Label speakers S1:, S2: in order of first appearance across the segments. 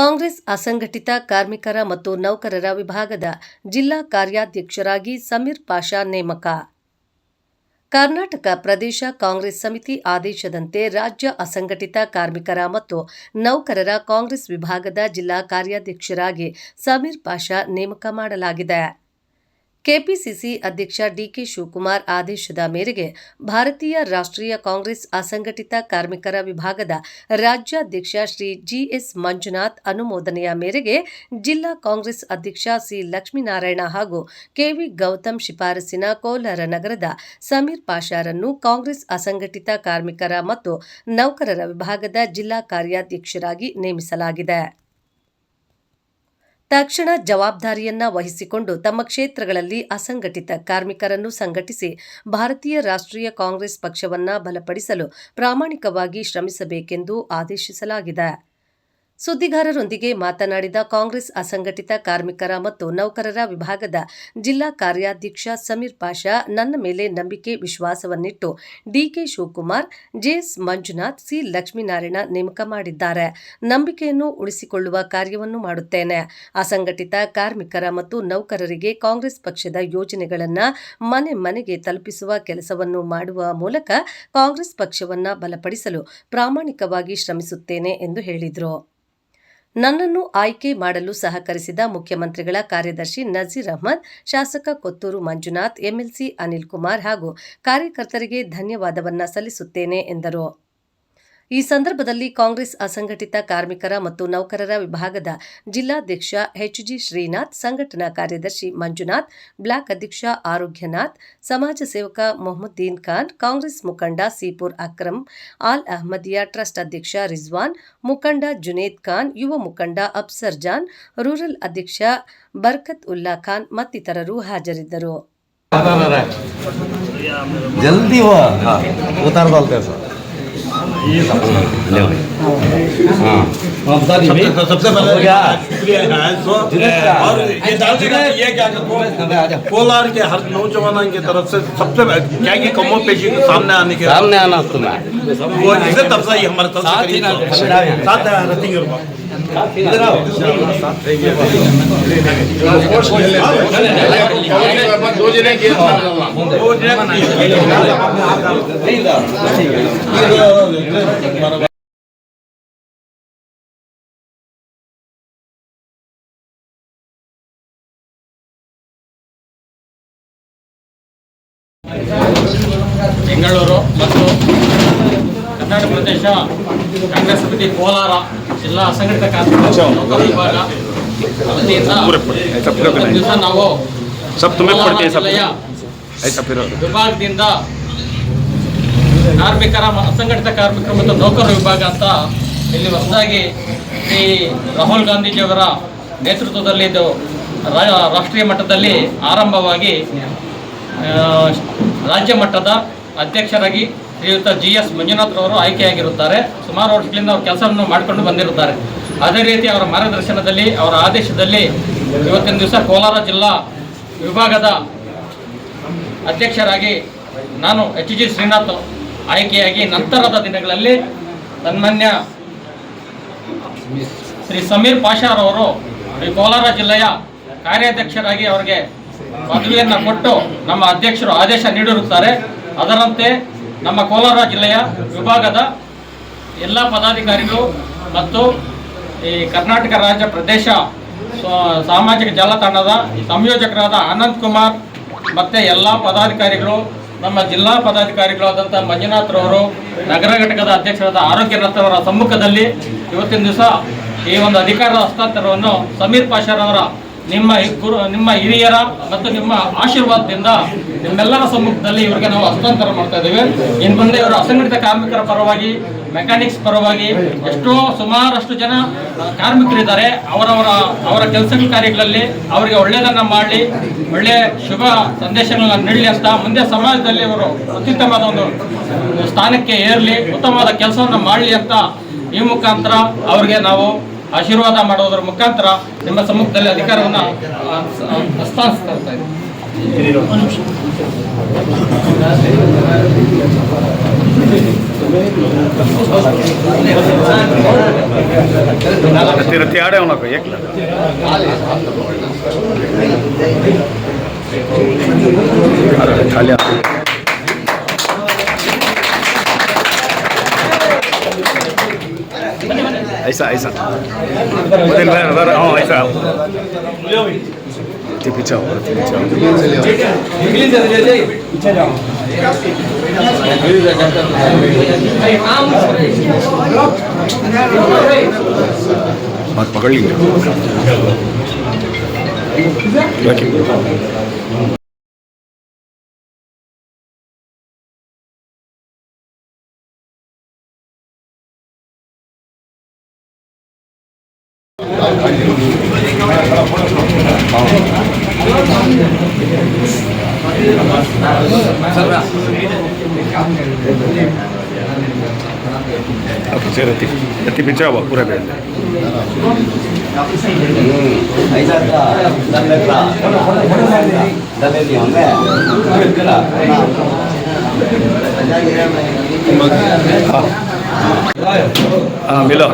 S1: ಕಾಂಗ್ರೆಸ್ ಅಸಂಘಟಿತ ಕಾರ್ಮಿಕರ ಮತ್ತು ನೌಕರರ ವಿಭಾಗದ ಜಿಲ್ಲಾ ಕಾರ್ಯಾಧ್ಯಕ್ಷರಾಗಿ ಸಮೀರ್ ಪಾಷಾ ನೇಮಕ. ಕರ್ನಾಟಕ ಪ್ರದೇಶ ಕಾಂಗ್ರೆಸ್ ಸಮಿತಿ ಆದೇಶದಂತೆ ರಾಜ್ಯ ಅಸಂಘಟಿತ ಕಾರ್ಮಿಕರ ಮತ್ತು ನೌಕರರ ಕಾಂಗ್ರೆಸ್ ವಿಭಾಗದ ಜಿಲ್ಲಾ ಕಾರ್ಯಾಧ್ಯಕ್ಷರಾಗಿ ಸಮೀರ್ ಪಾಷಾ ನೇಮಕ ಮಾಡಲಾಗಿದೆ. ಕೆಪಿಸಿಸಿ ಅಧ್ಯಕ್ಷ ಡಿಕೆ ಶಿವಕುಮಾರ್ ಆದೇಶದ ಮೇರೆಗೆ ಭಾರತೀಯ ರಾಷ್ಟ್ರೀಯ ಕಾಂಗ್ರೆಸ್ ಅಸಂಘಟಿತ ಕಾರ್ಮಿಕರ ವಿಭಾಗದ ರಾಜ್ಯಾಧ್ಯಕ್ಷ ಶ್ರೀ ಜಿಎಸ್ ಮಂಜುನಾಥ್ ಅನುಮೋದನೆಯ ಮೇರೆಗೆ ಜಿಲ್ಲಾ ಕಾಂಗ್ರೆಸ್ ಅಧ್ಯಕ್ಷ ಸಿ ಲಕ್ಷ್ಮೀನಾರಾಯಣ ಹಾಗೂ ಕೆವಿ ಗೌತಮ್ ಶಿಫಾರಸಿನ ಕೋಲಾರ ನಗರದ ಸಮೀರ್ ಪಾಷಾರನ್ನು ಕಾಂಗ್ರೆಸ್ ಅಸಂಘಟಿತ ಕಾರ್ಮಿಕರ ಮತ್ತು ನೌಕರರ ವಿಭಾಗದ ಜಿಲ್ಲಾ ಕಾರ್ಯಾಧ್ಯಕ್ಷರಾಗಿ ನೇಮಿಸಲಾಗಿದೆ. ತಕ್ಷಣ ಜವಾಬ್ದಾರಿಯನ್ನ ವಹಿಸಿಕೊಂಡು ತಮ್ಮ ಕ್ಷೇತ್ರಗಳಲ್ಲಿ ಅಸಂಘಟಿತ ಕಾರ್ಮಿಕರನ್ನು ಸಂಘಟಿಸಿ ಭಾರತೀಯ ರಾಷ್ಟ್ರೀಯ ಕಾಂಗ್ರೆಸ್ ಪಕ್ಷವನ್ನ ಬಲಪಡಿಸಲು ಪ್ರಾಮಾಣಿಕವಾಗಿ ಶ್ರಮಿಸಬೇಕೆಂದು ಆದೇಶಿಸಲಾಗಿದೆ. ಸುದ್ದಿಗಾರರೊಂದಿಗೆ ಮಾತನಾಡಿದ ಕಾಂಗ್ರೆಸ್ ಅಸಂಘಟಿತ ಕಾರ್ಮಿಕರ ಮತ್ತು ನೌಕರರ ವಿಭಾಗದ ಜಿಲ್ಲಾ ಕಾರ್ಯಾಧ್ಯಕ್ಷ ಸಮೀರ್ ಪಾಷಾ, ನನ್ನ ಮೇಲೆ ನಂಬಿಕೆ ವಿಶ್ವಾಸವನ್ನಿಟ್ಟು DK Shivakumar, JS Manjunath, C Lakshminarayana ನೇಮಕ ಮಾಡಿದ್ದಾರೆ. ನಂಬಿಕೆಯನ್ನು ಉಳಿಸಿಕೊಳ್ಳುವ ಕಾರ್ಯವನ್ನು ಮಾಡುತ್ತೇನೆ. ಅಸಂಘಟಿತ ಕಾರ್ಮಿಕರ ಮತ್ತು ನೌಕರರಿಗೆ ಕಾಂಗ್ರೆಸ್ ಪಕ್ಷದ ಯೋಜನೆಗಳನ್ನು ಮನೆ ಮನೆಗೆ ತಲುಪಿಸುವ ಕೆಲಸವನ್ನು ಮಾಡುವ ಮೂಲಕ ಕಾಂಗ್ರೆಸ್ ಪಕ್ಷವನ್ನ ಬಲಪಡಿಸಲು ಪ್ರಾಮಾಣಿಕವಾಗಿ ಶ್ರಮಿಸುತ್ತೇನೆ ಎಂದು ಹೇಳಿದರು. ನನ್ನನ್ನು ಆಯ್ಕೆ ಮಾಡಲು ಸಹಕರಿಸಿದ ಮುಖ್ಯಮಂತ್ರಿಗಳ ಕಾರ್ಯದರ್ಶಿ ನಜೀರ್ ಅಹ್ಮದ್, ಶಾಸಕ ಕೊತ್ತೂರು ಮಂಜುನಾಥ್, ಎಂಎಲ್ಸಿ ಅನಿಲ್ ಕುಮಾರ್ ಹಾಗೂ ಕಾರ್ಯಕರ್ತರಿಗೆ ಧನ್ಯವಾದವನ್ನ ಸಲ್ಲಿಸುತ್ತೇನೆ ಎಂದರು. ಈ ಸಂದರ್ಭದಲ್ಲಿ ಕಾಂಗ್ರೆಸ್ ಅಸಂಘಟಿತ ಕಾರ್ಮಿಕರ ಮತ್ತು ನೌಕರರ ವಿಭಾಗದ ಜಿಲ್ಲಾಧ್ಯಕ್ಷ ಎಚ್ಜಿ ಶ್ರೀನಾಥ್, ಸಂಘಟನಾ ಕಾರ್ಯದರ್ಶಿ ಮಂಜುನಾಥ್, ಬ್ಲಾಕ್ ಅಧ್ಯಕ್ಷ ಆರೋಗ್ಯನಾಥ್, ಸಮಾಜ ಸೇವಕ ಮೊಹಮ್ಮದ್ದೀನ್ ಖಾನ್, ಕಾಂಗ್ರೆಸ್ ಮುಖಂಡ ಸೀಪುರ್ ಅಕ್ರಮ್, ಆಲ್ ಅಹ್ಮದಿಯಾ ಟ್ರಸ್ಟ್ ಅಧ್ಯಕ್ಷ ರಿಜ್ವಾನ್, ಮುಖಂಡ ಜುನೇದ್ ಖಾನ್, ಯುವ ಮುಖಂಡ ಅಫ್ಸರ್ ಜಾನ್, ರೂರಲ್ ಅಧ್ಯಕ್ಷ ಬರ್ಕತ್ ಉಲ್ಲಾ ಖಾನ್ ಮತ್ತಿತರರು ಹಾಜರಿದ್ದರು.
S2: सबसे पहले ये क्या कोलार के हर नौजवानों की तरफ से सबसे क्या कि कमो पेशी सामने आना तुम्हें वो इसे तब से हमारे साथ इधर आओ
S3: ಬೆಂಗಳೂರು ಮತ್ತು ಕರ್ನಾಟಕ ಪ್ರದೇಶ ಕಾಂಗ್ರೆಸ್ ಸಮಿತಿ ಕೋಲಾರ ಜಿಲ್ಲಾ ಅಸಂಘಟಿತ ಕಾರ್ಮಿಕರ ನೌಕರರ ವಿಭಾಗ ವತಿಯಿಂದ ದಿವಸ ನಾವು ಜಿಲ್ಲೆಯ ವಿಭಾಗದಿಂದ ಕಾರ್ಮಿಕರ ಅಸಂಘಟಿತ ಕಾರ್ಮಿಕರು ಮತ್ತು ನೌಕರರ ವಿಭಾಗ ಅಂತ ಇಲ್ಲಿ ಹೊಸದಾಗಿ ಶ್ರೀ ರಾಹುಲ್ ಗಾಂಧೀಜಿಯವರ ನೇತೃತ್ವದಲ್ಲಿ ಇದು ರಾಷ್ಟ್ರೀಯ ಮಟ್ಟದಲ್ಲಿ ಆರಂಭವಾಗಿ ರಾಜ್ಯ ಮಟ್ಟದ ಅಧ್ಯಕ್ಷರಾಗಿ ಶ್ರೀಯುತ ಜಿಎಸ್ ಮಂಜುನಾಥ್ ರವರು ಆಯ್ಕೆಯಾಗಿರುತ್ತಾರೆ. ಸುಮಾರು ವರ್ಷಗಳಿಂದ ಅವರು ಕೆಲಸವನ್ನು ಮಾಡಿಕೊಂಡು ಬಂದಿರುತ್ತಾರೆ. ಅದೇ ರೀತಿ ಅವರ ಮಾರ್ಗದರ್ಶನದಲ್ಲಿ, ಅವರ ಆದೇಶದಲ್ಲಿ ಇವತ್ತಿನ ದಿವಸ ಕೋಲಾರ ಜಿಲ್ಲಾ ವಿಭಾಗದ ಅಧ್ಯಕ್ಷರಾಗಿ ನಾನು ಎಚ್ಜಿ ಶ್ರೀನಾಥ್ ಆಯ್ಕೆಯಾಗಿ ನಂತರದ ದಿನಗಳಲ್ಲಿ ಸನ್ಮಾನ್ಯ ಶ್ರೀ ಸಮೀರ್ ಪಾಷಾರವರು ಈ ಕೋಲಾರ ಜಿಲ್ಲೆಯ ಕಾರ್ಯಾಧ್ಯಕ್ಷರಾಗಿ ಅವರಿಗೆ ಪದವಿಯನ್ನು ಕೊಟ್ಟು ನಮ್ಮ ಅಧ್ಯಕ್ಷರು ಆದೇಶ ನೀಡಿರುತ್ತಾರೆ. ಅದರಂತೆ ನಮ್ಮ ಕೋಲಾರ ಜಿಲ್ಲೆಯ ವಿಭಾಗದ ಎಲ್ಲ ಪದಾಧಿಕಾರಿಗಳು ಮತ್ತು ಈ ಕರ್ನಾಟಕ ರಾಜ್ಯ ಪ್ರದೇಶ ಸಾಮಾಜಿಕ ಜಾಲತಾಣದ ಸಂಯೋಜಕರಾದ ಅನಂತ್ ಕುಮಾರ್ ಮತ್ತು ಎಲ್ಲ ಪದಾಧಿಕಾರಿಗಳು, ನಮ್ಮ ಜಿಲ್ಲಾ ಪದಾಧಿಕಾರಿಗಳಾದಂಥ ಮಂಜುನಾಥ್ ರವರು, ನಗರ ಘಟಕದ ಅಧ್ಯಕ್ಷರಾದ ಆರೋಗ್ಯನಾಥ್ ಅವರ ಸಮ್ಮುಖದಲ್ಲಿ ಇವತ್ತಿನ ದಿವಸ ಈ ಒಂದು ಅಧಿಕಾರದ ಹಸ್ತಾಂತರವನ್ನು ಸಮೀರ್ ಪಾಷಾರವರ ನಿಮ್ಮ ಹಿರಿಯರ ಮತ್ತು ನಿಮ್ಮ ಆಶೀರ್ವಾದದಿಂದ ನಿಮ್ಮೆಲ್ಲರ ಸಮ್ಮುಖದಲ್ಲಿ ಇವರಿಗೆ ನಾವು ಹಸ್ತಾಂತರ ಮಾಡ್ತಾ ಇದ್ದೇವೆ. ಇನ್ನು ಮುಂದೆ ಇವರು ಅಸಂಘಟಿತ ಕಾರ್ಮಿಕರ ಪರವಾಗಿ, ಮೆಕ್ಯಾನಿಕ್ಸ್ ಪರವಾಗಿ ಸುಮಾರಷ್ಟು ಜನ ಕಾರ್ಮಿಕರಿದ್ದಾರೆ. ಅವರ ಕೆಲಸ ಕಾರ್ಯಗಳಲ್ಲಿ ಅವರಿಗೆ ಒಳ್ಳೆಯದನ್ನು ಮಾಡಲಿ, ಒಳ್ಳೆಯ ಶುಭ ಸಂದೇಶಗಳನ್ನ ನೀಡಲಿ ಅಂತ ಮುಂದೆ ಸಮಾಜದಲ್ಲಿ ಅವರು ಅತ್ಯುತ್ತಮವಾದ ಒಂದು ಸ್ಥಾನಕ್ಕೆ ಏರಲಿ, ಉತ್ತಮವಾದ ಕೆಲಸವನ್ನು ಮಾಡಲಿ ಅಂತ ಈ ಮುಖಾಂತರ ಅವರಿಗೆ ನಾವು ಆಶೀರ್ವಾದ ಮಾಡೋದ್ರ ಮುಖಾಂತರ ನಿಮ್ಮ ಸಮ್ಮುಖದಲ್ಲಿ ಅಧಿಕಾರವನ್ನು ಹಸ್ತಾಂತರಿಸ್ತಾ ಇದ್ದೀವಿ.
S4: रत्ती आड़े होना कोई एक खाली ऐसा ऐसा हाँ ऐसा पीछे बात पकड़ ली पीछे रहती पीछे हुआ पूरा बैठ हाँ मिलो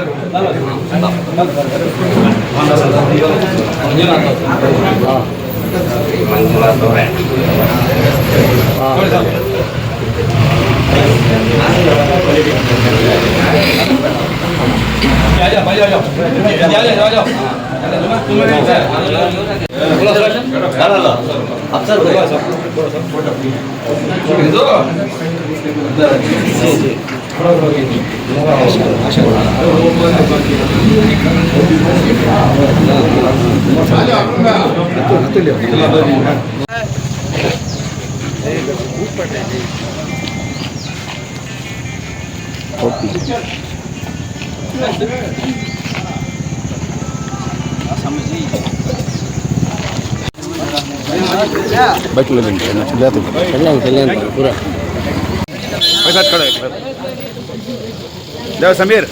S4: बैठ ले लेंगे ना चल पूरा पैसा खड़ा जाओ समीर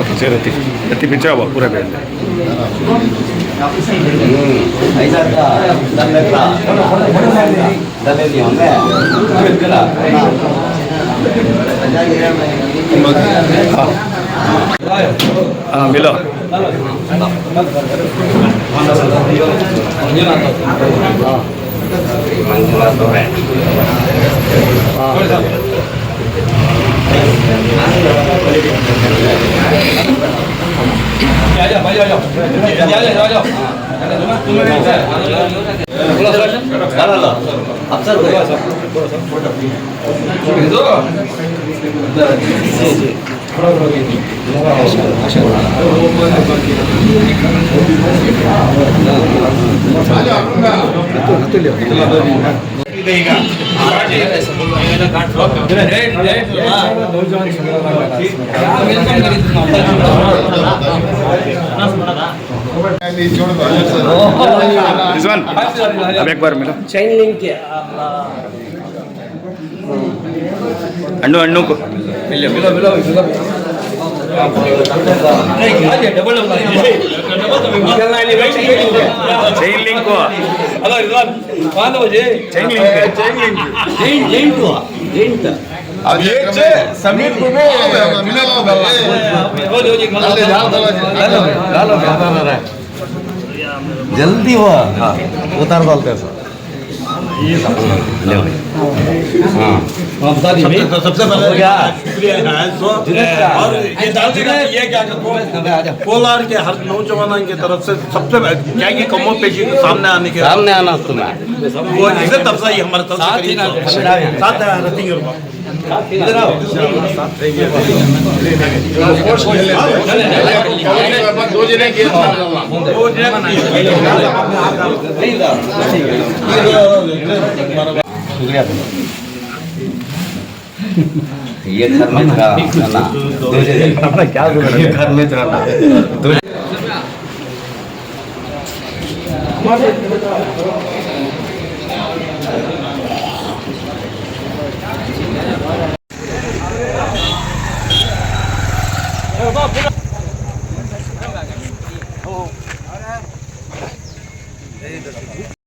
S4: पीछे रहती पीछे हुआ पूरा बैठ हाँ मिलो रिजवान अब एक बार मिलो
S5: चैन लिंक
S4: अण्णु अण्णु को चैन लिंक को चैन लिंक
S2: समीर को
S6: जल्दी हुआ उतार बोलते सर
S2: सबसे पहले शुक्रिया और ये जानते ये क्या कोलार के हर नौजवान की तरफ से सबसे क्या की कमो पेशी के सामने आने के
S6: सामने आना तुम्हें
S2: वो इज्जत अफजाई हमारे तरफ से साथ रती इधर आओ दो जने के शुक्रिया
S6: ये घर में था ना अपना क्या ये घर में था ना